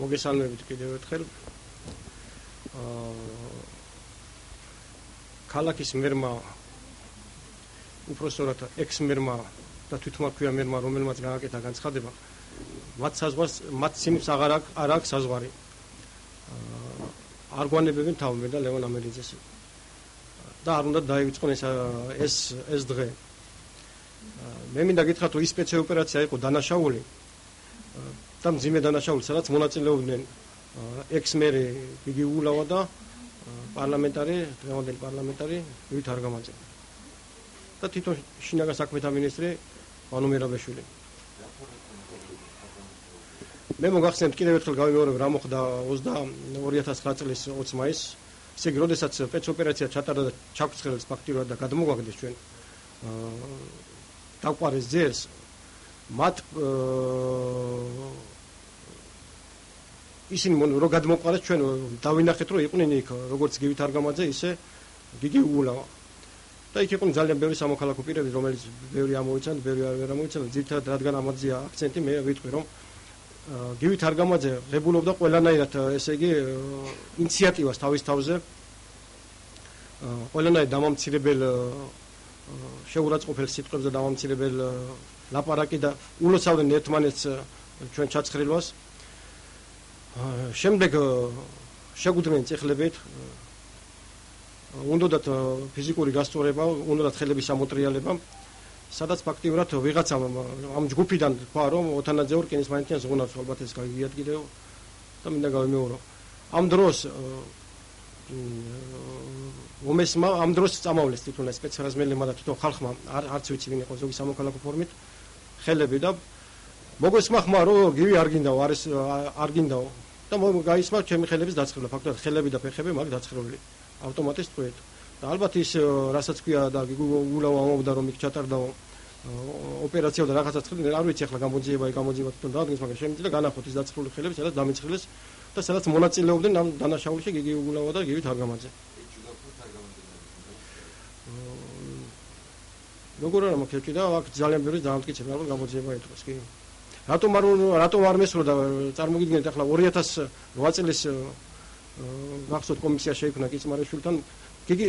მოგესალმებით კიდევ ერთხელ. ქალაქის მერმა უпроსტორად ექს-მერმა და თვითმარქვია მერმა, რომელმაც გააკეთა განცხადება, მათ სიმს არ აქვს საზღვარი. არ გვანებებენ თავმე და ლევონ ამელიძეს. და არ უნდა დაივიწყონ ეს დღე. მე მინდა გითხრათ, რომ ის სპეცოპერაცია იყო დანაშაული და მძიმე დანაშაული, სადაც მონაწილეობდნენ ექს-მერი გიგი უგულავა და დღევანდელი პარლამენტარი ივით არგამაძე. და თვითონ შინაგან საქმეთა მინისტრი ვანო მერაბეშვილი. მე მოგახსენებთ კიდევ ერთხელ გავიმეორებ რა მოხდა 2009 წლის 20 მაისს. ისე იგი, როდესაც სპეცოპერაცია ჩატარდა და ჩაგვცხელეს ფაქტიურად და გადმოგვაგდეს ჩვენ დაყვარეს ძერს, მათ ისინი რო გადმოყვარეს ჩვენ დავინახეთ, რომ იყვნენ იქ როგორც გივით არგამაძე, ისე გიგი უგულავა. და იქ იყვნენ ძალიან ბევრი სამოქალაქო პირები, რომელიც ბევრი ამოიცანთ, ბევრი არ ამოიცანთ. ძირითადად რადგან ამაზეა აქცენტი, მე ვიტყვი, რომ გივით არგამაძე ღებულობდა ყველანაირად, ესე იგი, ინიციატივას თავის თავზე, ყველანაირად დამამცირებელ შეურაცხყოფელ სიტყვებს და დამამცირებელ ლაპარაკი და ულოცავდნენ ერთმანეთს ჩვენ ჩაცხრილვას. შემდეგ შეგუდნენ წეხლებით, უნდათ ფიზიკური გასწორება, უნდათ ხელების ამოტრიალება, სადაც ფაქტიურად ვიღაცამ ამ ჯგუფიდან თქვა, რომ ოთანაძე ორკინის მაინც ზღუნავს, ალბათ ეს გაგიგიათ კიდევ და მინდა გავიმეორო. ამ დროს ომესმა ამ დროს წამავლეს თვითონ სპეცრაზმელებმა და თვითონ ხალხმა, არც ვიცი ვინ იყო, ზოგი სამოქალაქო ფორმით ხელები და მოგესმა ხმა, რომ გივი არ გინდაო, არ გინდაო და გაისმა ჩემი ხელების დაცხრილა. ფაქტობრივად ხელები და ფეხები მაგ დაცხრილი ავტომატის წვეთ. და ალბათ ის რასაც ქვია და გულავა ამობდა, რომ იქ ჩატარდაო ოპერაცია და რაღაცა ცხრი, არ ვიცი ახლა გამოძიება თვითონ დაადგინეს, მაგრამ შემიძლია განახოთ ის დაცხრილი ხელები, სადაც დამიცხრილეს და სადაც მონაწილეობდნენ ამ დანაშაულში გიგი უგულავა და გივით არგამაძე. როგორ არ მოგეჭი და აქ ძალიან ბევრი დამტკიცება, ალბათ გამოძიება ეთქოს კი. რატომ არ მესროდა, წარმოგიდგენთ ახლა 2008 წლის გახსოვთ კომისია შეიქმნა კიცმარაშვილთან, გიგი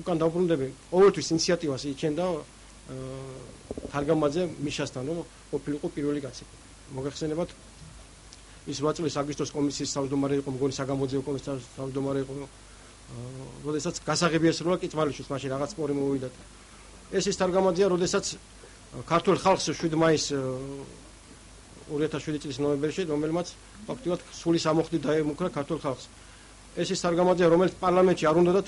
უკან დაუბრუნდები, ყოველთვის ინიციატივას იჩენდა თარგამაძე მიშასთან, რომ ყოფილიყო პირველი კაცი. მოგეხსენებათ, ის 8 წლის აგვისტოს კომისიის თავმჯდომარე იყო, მგონი საგამოძიებო კომისიის თავმჯდომარე იყო, როდესაც გასაღები ესროლა კიცმარაშვილს, მაშინ რაღაც სპორი მოვიდა. ეს ის თარგამაძეა, როდესაც ქართულ ხალხს 7 მაისს 2007 წლის ნოემბერში, რომელმაც ფაქტიურად სულის ამოხდი დაემუქრა ქართულ ხალხს. ეს ის თარგამაძეა, რომელიც პარლამენტში არ უნდათ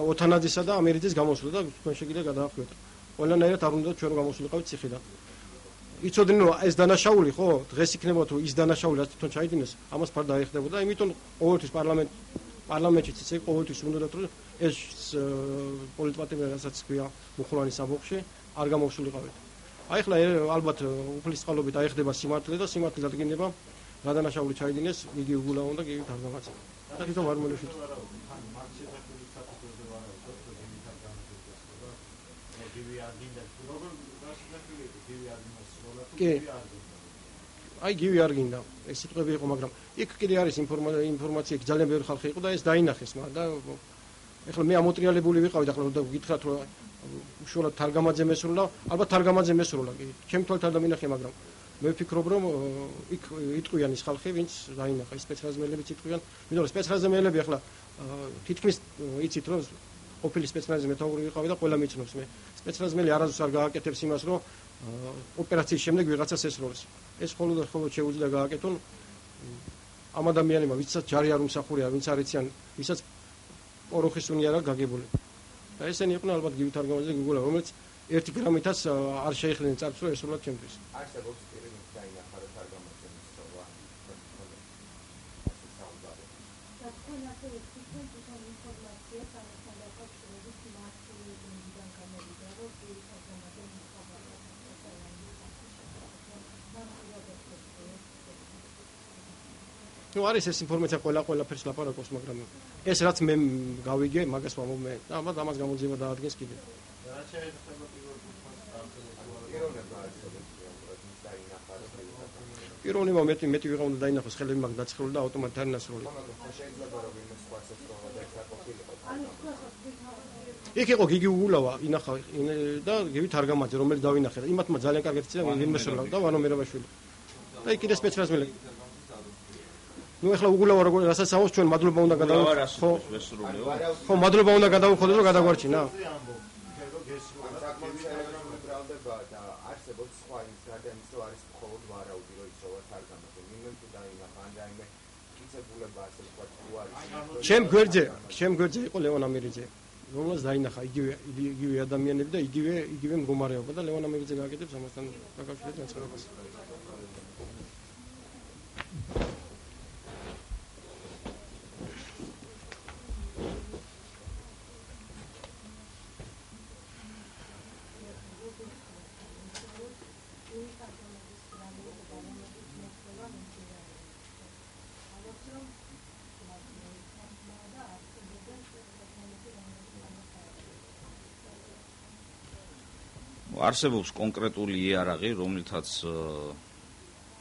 ოთანაძისა და ამერიძის გამოსვლა და თქვენ შეგიძლიათ გადაახიოთ. ყველანაირად არ უნდათ ჩვენ გამოსულიყავით ციხიდან. იცოდნენ, რომ ეს დანაშაული, ხო, დღეს იქნება თუ ის დანაშაული, რაც თვითონ ჩაიდინეს, ამას ფარ დაეხდებოდა, იმიტომ ყოველთვის პარლამენტშიც ისე ყოველთვის უნდათ, რომ ეს პოლიტპატიმრია, რასაც ქვია მუხლანის ამბოხში, არ გამოსულიყავით. აი ახლა ალბათ უფლისწყალობით აიხდება სიმართლე და სიმართლე დადგინდება, რა დანაშაული ჩაიდინეს გიგი უგულავა და გივით არგამაძე. და თვითონ ვარმელეში. კი. აი გივი არ გინდა. ეს სიტყვები იყო, მაგრამ იქ კიდე არის ინფორმაცია, იქ ძალიან ბევრი ხალხი იყო და ეს დაინახეს, მაგრამ და ეხლა მე ამოტრიალებული ვიყავი და ახლა გითხრათ, რომ უშუალოდ თარგამაძე მესროლა, ალბათ თარგამაძე მესროლა, კი. ჩემი თვალით არ დამინახე, მაგრამ მე ვფიქრობ, რომ იქ იტყვიან ის ხალხი, ვინც დაინახა, ის სპეცრაზმელებიც იტყვიან. იმიტომ რომ სპეცრაზმელები ახლა თითქმის იცით, რომ ყოფილი სპეცრაზმელი მეთაური ვიყავი და ყველა მიცნობს მე. სპეცრაზმელი არასდროს არ გააკეთებს იმას, რომ ოპერაციის შემდეგ ვიღაცას ესროლეს. ეს მხოლოდ შეუძლია გააკეთონ ამ ადამიანებმა, ვისაც ჯარი არ უმსახურია, ვინც არ იციან, ვისაც პოროხის უნი არა გაგებული. და ესენი იყვნენ ალბათ გივით არგამაძე და გიგულა, რომელიც 1 გრამითაც არ შეიხდნენ წარს, რომ ესროლათ ჩემთვის. არსებობს პირები დაინახა რა თარგამაძემ სწავლა. ნუ არის ეს ინფორმაცია ყველაფერს ლაპარაკობს, მაგრამ ეს რაც მე გავიგე, მაგას ვამობ მე. და ამას გამოძიება დაადგეს კიდე. პიროვნება მეტი ვიღა უნდა დაინახოს ხელები მაგ დაცხრული და ავტომატურად არ ინასრული. იქ იყო გიგი უგულავა ინახა და გივი თარგამაძე რომელიც დავინახე. იმათმა ძალიან კარგად იციან ინმესოლა და ვანო მერაბაშვილი. და იქ კიდე სპეციალისტები. ნუ ახლა უგულავა როგორ რასაც ამოს ჩვენ მადლობა უნდა გადავხო. ხო, მადლობა უნდა გადავხოდეთ რომ გადაგვარჩინა. ჩემ გვერდზე იყო ლევან ამირიძე, რომელსაც დაინახა იგივე ადამიანები და იგივე მდგომარეობა და ლევან ამირიძე გააკეთებს ამასთან დაკავშირებით განცხადებას. არსებობს კონკრეტული იარაღი, რომლითაც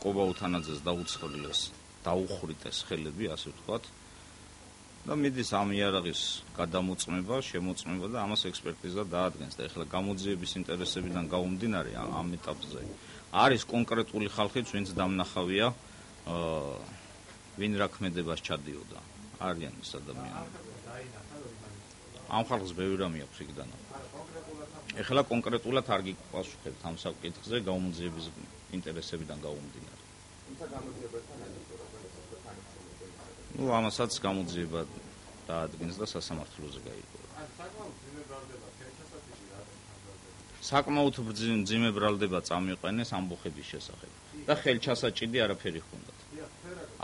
ყობა უთანაძეს დაუცხრილეს, დაუხრიტეს ხელები, ასე ვთქვათ. და მიდის ამ იარაღის გადამოწმება, შემოწმება და ამას ექსპერტიზა დაადგენს. და ეხლა გამოძიების ინტერესებიდან გამომდინარე ამ ეტაპზე არის კონკრეტული ხალხიც, ვინც დამნახავია, ვინ რა ქმედებას ჩადიოდა. არიან ეს ადამიანები. ამ ხალხს ბევრი რამე აქვს იქ დანახული. ეხლა კონკრეტულად არ გიპასუხებთ ამ საკითხზე გამოძიების ინტერესებიდან გამომდინარე. ნუ ამასაც გამოძიება დაადგენს და სასამართლოზე გაიგო. საკმაოდ მძიმე ბრალდება წამიყვენეს ამბოხების შესახებ და ხელჩასაჭიდი არაფერი ჰქონდათ.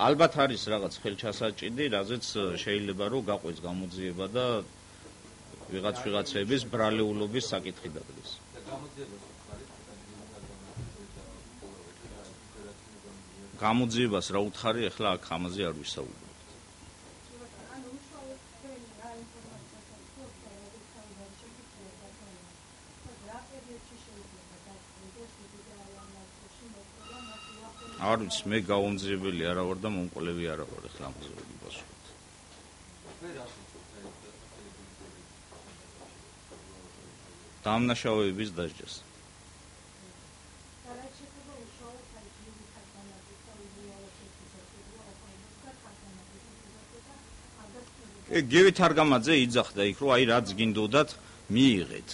ალბათ არის რაღაც ხელჩასაჭიდი, რაზეც შეიძლება რომ გაყვეს გამოძიება და ვიღაცების ბრალეულობის საკითხი დადგეს. გამოძიებას რა უთხარი, ახლა აქ ამაზე არ ვისაუბრებ. არ ვიცი, მე გაუმძიებელი არა ვარ და მომკვლევი არა ვარ, ახლა ამაზე ვერ გიპასუხებ. დამნაშავეების დასჯას. გივი თარგამაძე იძახდა იქ, რომ აი რაც გინდოდათ მიიღეთ.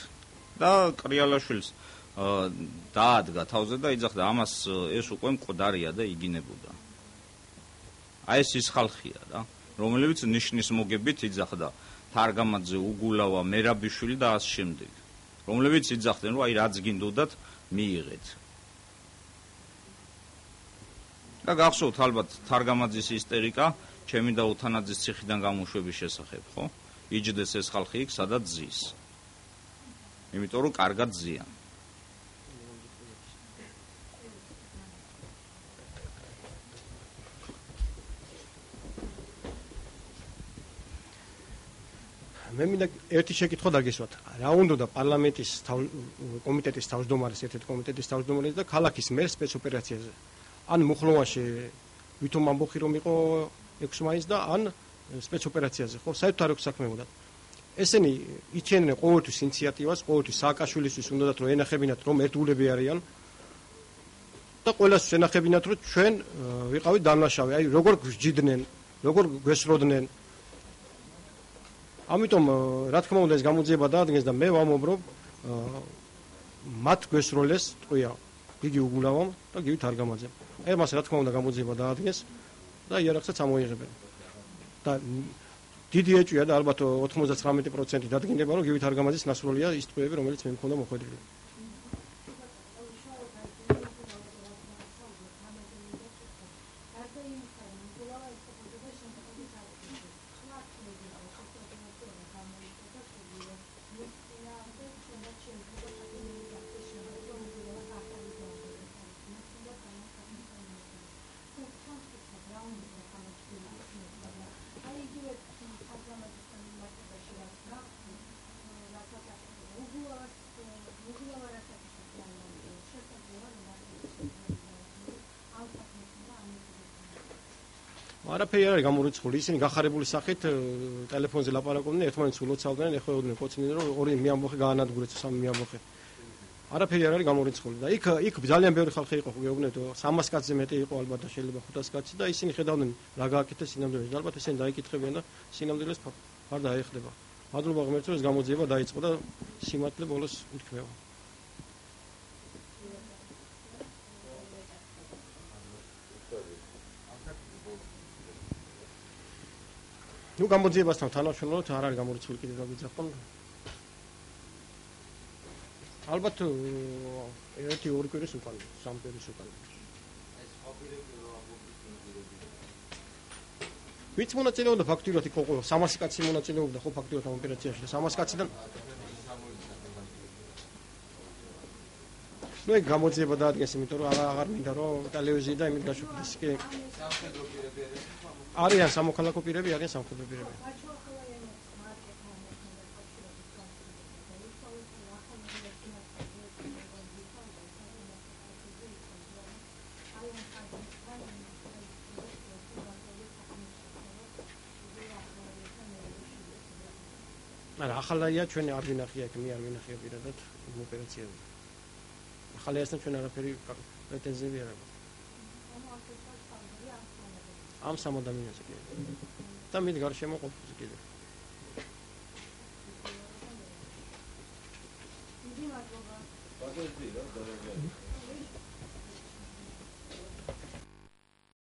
და კრიალაშვილს დაადგა თავზე და იძახდა ამას ეს უკვე მკვდარია და იგინებოდა. აი ეს ის ხალხია რა, რომლებიც ნიშნის მოგებით იძახდა თარგამაძე, უგულავა, მერაბიშვილი და ასე შემდეგ. რომლებიც იძახდნენ, რომ აი რაც გინდოდათ მიიღეთ. და გახსოვთ ალბათ თარგამაძის ისტერიკა, ჩემი და უთანაძის ციხიდან გამოშვების შესახებ, ხო? იჯდეს ეს ხალხი იქ, სადაც ზის. იმიტომ რომ კარგად ზიან. მე მინდა ერთი შეკითხვა დაგესვათ. რა უნდა პარლამენტის კომიტეტის თავმჯდომარის, ერთ-ერთი კომიტეტის თავმჯდომარის და ქალაქის მერს სპეცოპერაციაზე. ან მუხლოვანში ვითომ ამბოხი რომ იყო 6 მაისს და ან სპეცოპერაციაზე, ხო? საერთოდ არ აქვს საქმე უნდა. ესენი იჩენენ ყოველთვის ინიციატივას, ყოველთვის სააკაშვილისთვის უნდათ რომ ენახებინათ რომ ერთგულები არიან და ყველას ენახებინათ რომ ჩვენ ვიყავით დამნაშავე. აი როგორ გვჯიდნენ, როგორ გვესროდნენ. ამიტომ რა თქმა უნდა ეს გამოძიება დაადგენს და მე ვამობ მათ გვესროლეს ტყვია გიგი უგულავამ და გივი თარგამაძემ. აი მას რა თქმა უნდა გამოძიება დაადგენს და იარაღსაც ამოიღებენ. და დიდი ეჭვია და ალბათ 99% დადგენდება რომ გივი თარგამაძის ნასროლია ის ტყვიები რომელიც მე მქონდა მოხვედრილი. არაფერი არ არის გამორიცხული, ისინი გახარებული სახით ტელეფონზე ლაპარაკობდნენ, ერთმანეთს ულოცავდნენ, ეხმეოდნენ, კოცნიდნენ, რომ ორი მეამბოხე გაანადგურეთ, სამი მეამბოხე. არაფერი არ არის გამორიცხული და იქ ძალიან ბევრი ხალხი იყო, გეუბნებთ, 300 კაცზე მეტი იყო ალბათ და შეიძლება 500 კაცი და ისინი ხედავდნენ რა გააკეთეს სინამდვილეში. ალბათ ესენი დაიკითხებიან და სინამდვილეს არ დაეხდება. მადლობა ღმერთს, რომ ეს გამოძიება დაიწყო და სიმართლე ბოლოს უთქმევა. ნუ გამოძიებასთან თანამშრომლობთ, არ არის გამორიცხული კიდევ დაგიძახონ. ალბათ 1-2 კვირის უკან, 3 კვირის უკან. ვიც მონაწილეობდა ფაქტიურად იქ იყო 300 კაცი მონაწილეობდა ხო ფაქტიურად ამ ოპერაციაში და 300 კაციდან ნუ ეგ გამოძიება დაადგეს, იმიტომ რომ აღარ მინდა რომ ტელევიზია და იმით გაშუქდეს კი. არიან სამოქალაქო პირები, არიან სამხედრო პირები. არა, ახალია ჩვენი არ ვინახია, მე არ ვინახია პირადად იმ ოპერაციაზე. ახალიასთან ჩვენ არაფერი პრეტენზიები არ აქვს. ამ სამ ადამიანზე კი. და მით გარშემო ყოფილზე კიდე. ბაგეჟი რა,